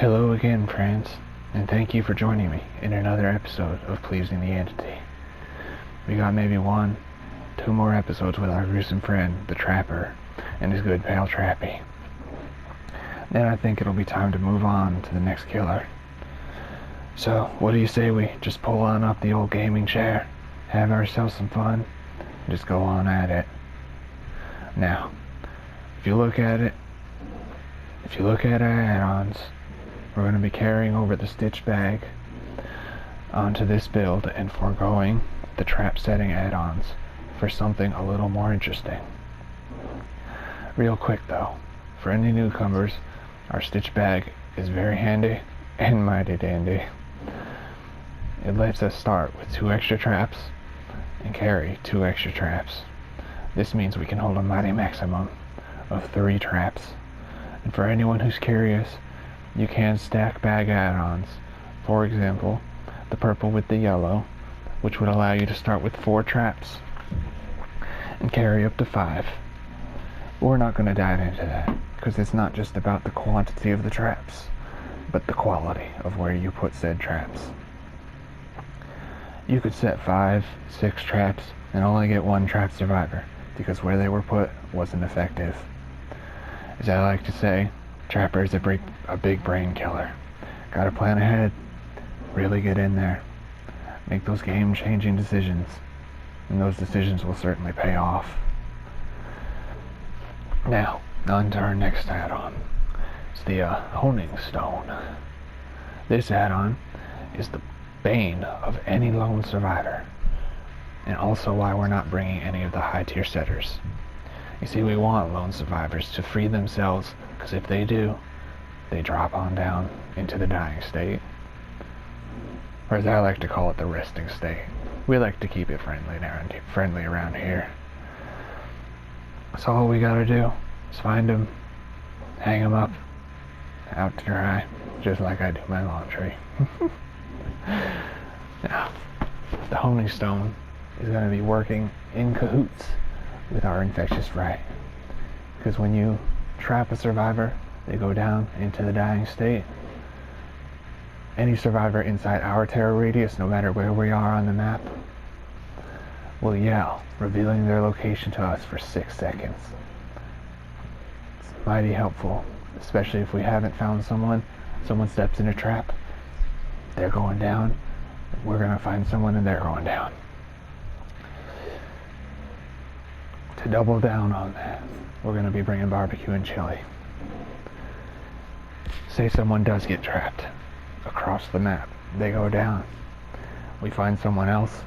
Hello again, friends, and thank you for joining me in another episode of Pleasing the Entity. We got maybe 2 more episodes with our gruesome friend, the Trapper, and his good pal Trappy. Then I think it'll be time to move on to the next killer. So, what do you say we just pull on up the old gaming chair, have ourselves some fun, and just go on at it? Now, if you look at our add-ons, we're going to be carrying over the stitch bag onto this build and foregoing the trap setting add-ons for something a little more interesting. Real quick though, for any newcomers, our stitch bag is very handy and mighty dandy. It lets us start with 2 extra traps and carry 2 extra traps. This means we can hold a mighty maximum of 3 traps. And for anyone who's curious, you can stack bag add-ons. For example, the purple with the yellow, which would allow you to start with 4 traps and carry up to 5. But we're not going to dive into that, because it's not just about the quantity of the traps, but the quality of where you put said traps. You could set 5, 6 traps and only get 1 trap survivor, because where they were put wasn't effective. As I like to say, Trapper is a big brain killer. Gotta plan ahead, really get in there, make those game-changing decisions, and those decisions will certainly pay off. Now, on to our next add-on. It's the honing stone. This add-on is the bane of any lone survivor, and also why we're not bringing any of the high-tier setters. You see, we want lone survivors to free themselves, because if they do, they drop on down into the dying state. Or as I like to call it, the resting state. We like to keep it friendly around here. So all we gotta do is find them, hang them up, out to dry, just like I do my laundry. Now, the honing stone is going to be working in cahoots with our infectious ray, because when you trap a survivor, they go down into the dying state. Any survivor inside our terror radius, no matter where we are on the map, will yell, revealing their location to us for 6 seconds. It's mighty helpful, especially if we haven't found someone steps in a trap, they're going down, we're going to find someone and they're going down. To double down on that, we're going to be bringing barbecue and chili. Say someone does get trapped across the map, they go down. We find someone else,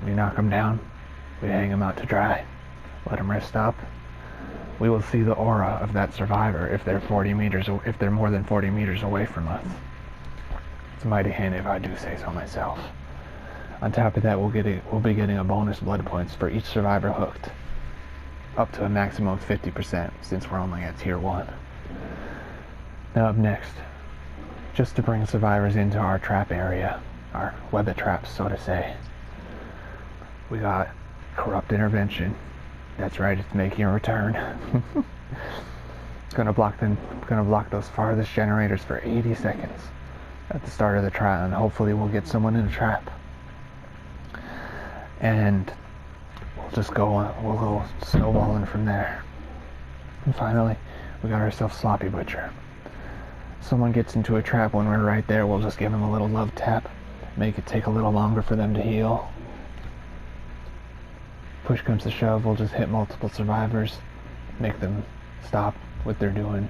we knock them down, we hang them out to dry, let them rest up. We will see the aura of that survivor if they're more than 40 meters away from us. It's mighty handy if I do say so myself. On top of that, we'll be getting a bonus blood points for each survivor hooked, up to a maximum of 50% since we're only at tier 1. Now up next, just to bring survivors into our trap area, our web of traps, so to say, we got corrupt intervention. That's right, it's making a return. It's gonna block those farthest generators for 80 seconds at the start of the trial, and hopefully we'll get someone in a trap. And we'll go snowballing from there. And finally, we got ourselves Sloppy Butcher. Someone gets into a trap when we're right there, we'll just give them a little love tap, make it take a little longer for them to heal. Push comes to shove, we'll just hit multiple survivors, make them stop what they're doing,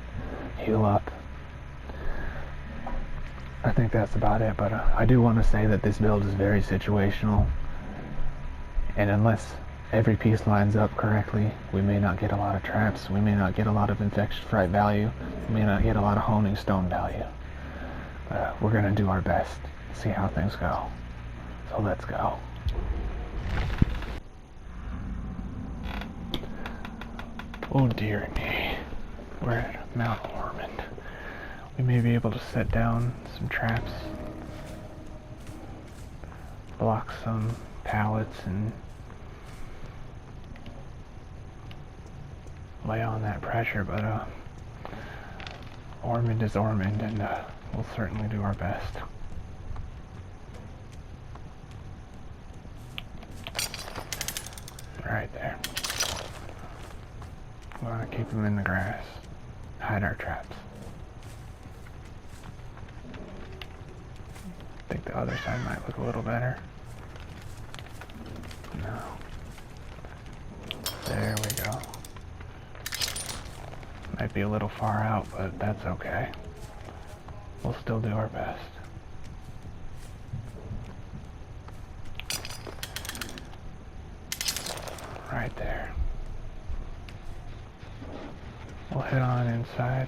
heal up. I think that's about it, but I do want to say that this build is very situational, and unless every piece lines up correctly, we may not get a lot of traps, we may not get a lot of infection fright value, we may not get a lot of honing stone value. But we're going to do our best, see how things go. So let's go. Oh dear me, we're at Mount Ormond. We may be able to set down some traps, block some pallets, and lay on that pressure, but Ormond is Ormond, and We'll certainly do our best. Right there. We want to keep them in the grass. Hide our traps. I think the other side might look a little better. No. There we go. Might be a little far out, but that's okay. We'll still do our best. Right there. We'll head on inside.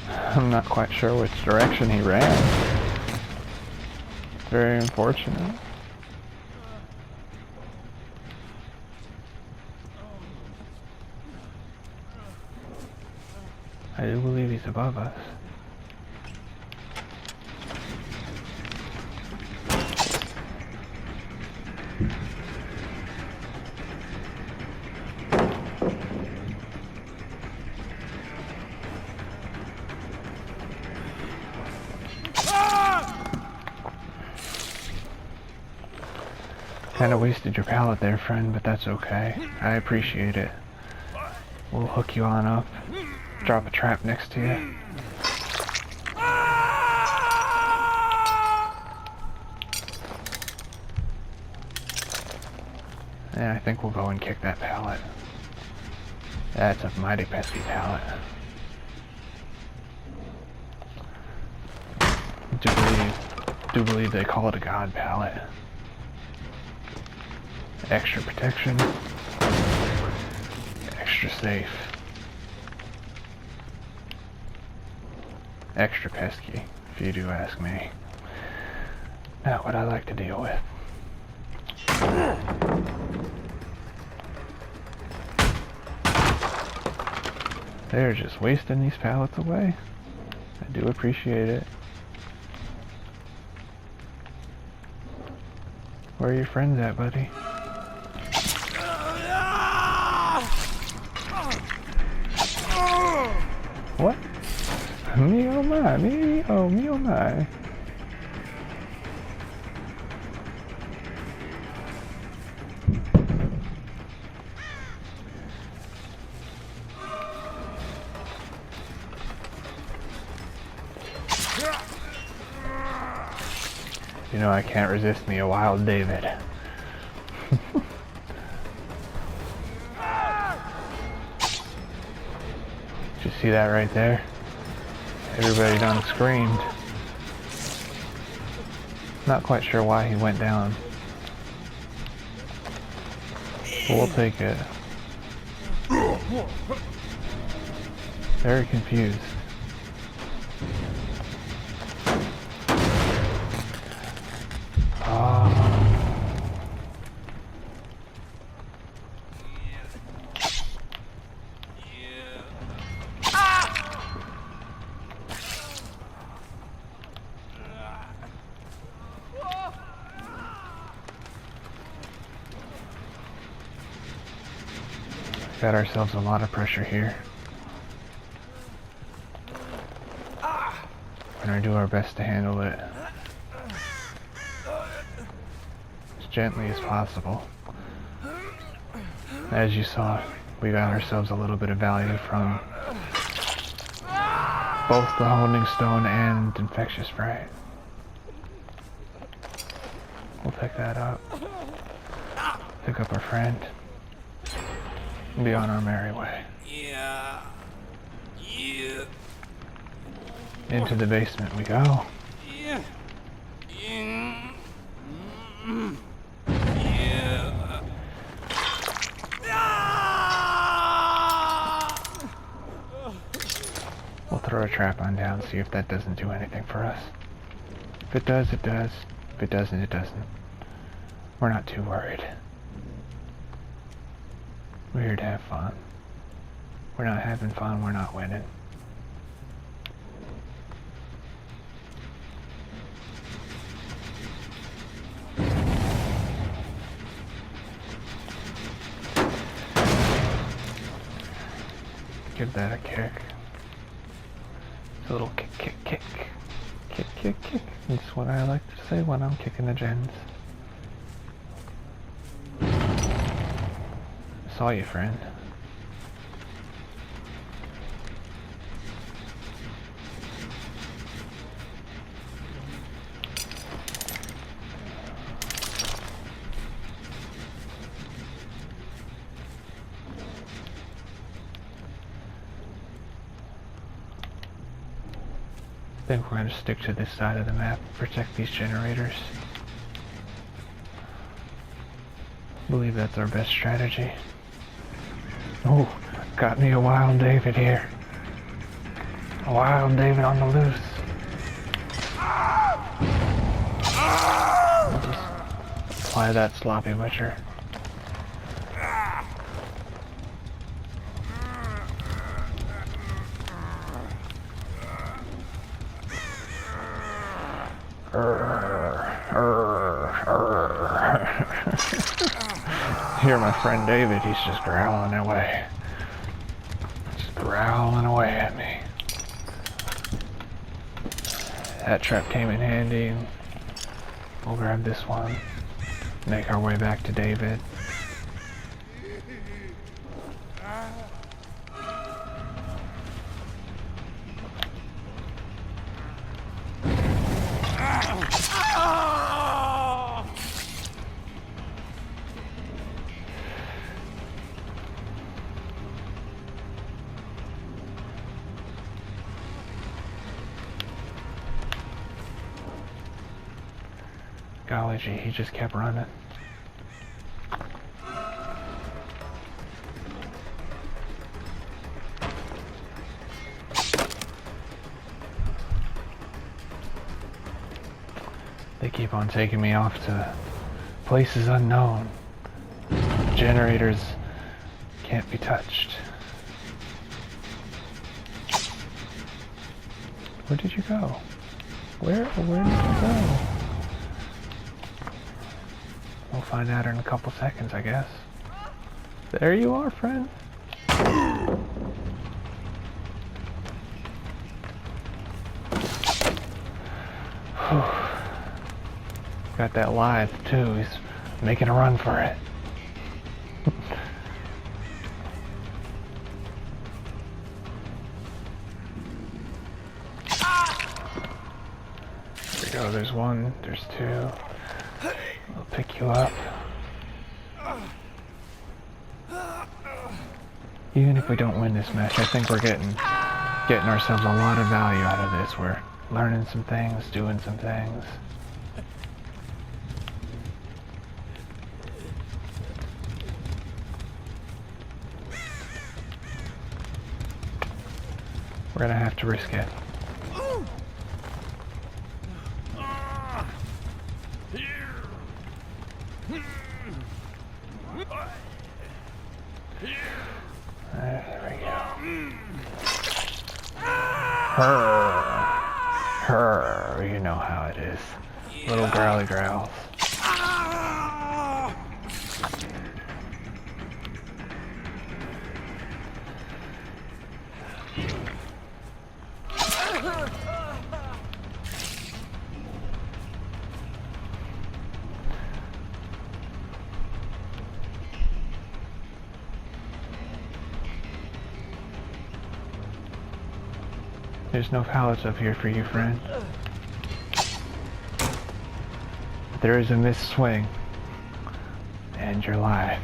I'm not quite sure which direction he ran. Very unfortunate. I do believe he's above us. Kinda wasted your pallet there, friend, but that's okay. I appreciate it. We'll hook you on up. Drop a trap next to you. And I think we'll go and kick that pallet. That's a mighty pesky pallet. Do believe they call it a god pallet. Extra protection. Extra safe. Extra pesky, if you do ask me. Not what I like to deal with. They're just wasting these pallets away. I do appreciate it. Where are your friends at, buddy? What? Me oh my, me oh my. You know I can't resist me a wild David. Did you see that right there? Everybody done screamed. Not quite sure why he went down. But we'll take it. Very confused. Got ourselves a lot of pressure here. We're gonna do our best to handle it as gently as possible. As you saw, we got ourselves a little bit of value from both the holding stone and infectious spray. We'll pick that up. Pick up our friend. And be on our merry way. Yeah. Into the basement we go. Yeah. We'll throw a trap on down, see if that doesn't do anything for us. If it does, it does. If it doesn't, it doesn't. We're not too worried. We're here to have fun. We're not having fun, we're not winning. Give that a kick. It's a little kick, kick, kick. Kick, kick, kick. That's what I like to say when I'm kicking the gens. I saw you, friend. I think we're going to stick to this side of the map, protect these generators. I believe that's our best strategy. Oh, got me a wild David here. A wild David on the loose. I'll just apply that sloppy butcher. Here, my friend David, he's just growling away. Just growling away at me. That trap came in handy. We'll grab this one. Make our way back to David. Golly gee, he just kept running. They keep on taking me off to places unknown. Generators can't be touched. Where did you go? Where did you go? We'll find out in a couple seconds, I guess. There you are, friend. Got that lithe, too. He's making a run for it. There we go. There's one. There's two. I'll pick you up. Even if we don't win this match, I think we're getting ourselves a lot of value out of this. We're learning some things, doing some things. We're gonna have to risk it. There we go. Her, you know how it is. Little growly growls. There's no pallets up here for you, friend. But there is a missed swing. And you're live.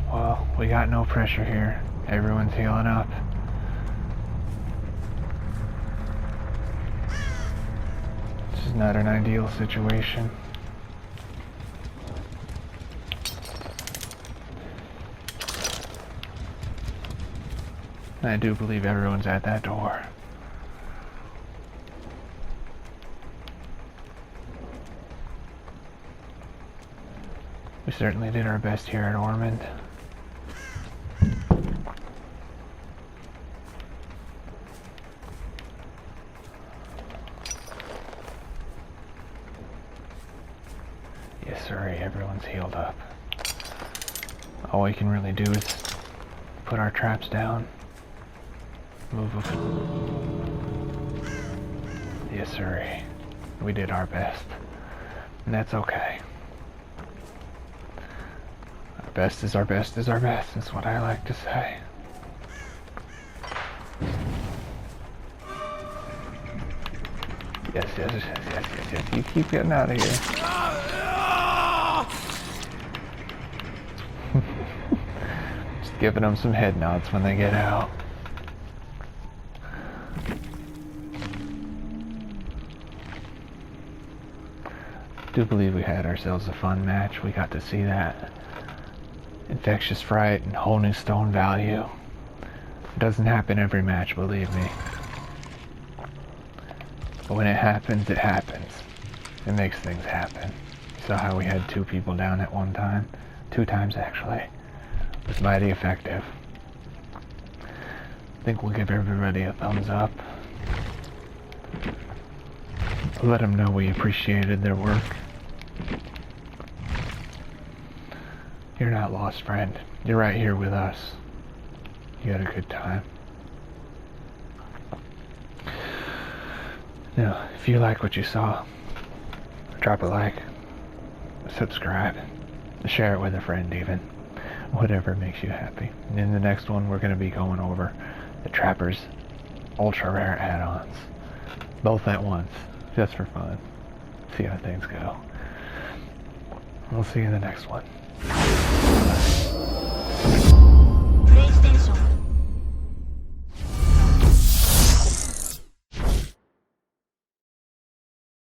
Well, we got no pressure here. Everyone's healing up. This is not an ideal situation. I do believe everyone's at that door. certainly did our best here at Ormond. Yes, sir, everyone's healed up. All we can really do is put our traps down. Move them. Yes, sir. We did our best. And that's okay. Our best is our best is our best. That's what I like to say. Yes, yes, yes, yes, yes, yes. You keep getting out of here. Just giving them some head nods when they get out. I do believe we had ourselves a fun match. We got to see that infectious fright and whole new stone value. It doesn't happen every match, believe me. But when it happens, it happens. It makes things happen. You saw how we had 2 people down at one time? 2 times, actually. It was mighty effective. I think we'll give everybody a thumbs up. Let them know we appreciated their work. You're not lost, friend. You're right here with us. You had a good time. Now, if you like what you saw, drop a like, subscribe, share it with a friend even. Whatever makes you happy. And in the next one, we're going to be going over the Trapper's ultra rare add-ons. Both at once, just for fun. See how things go. We'll see you in the next one.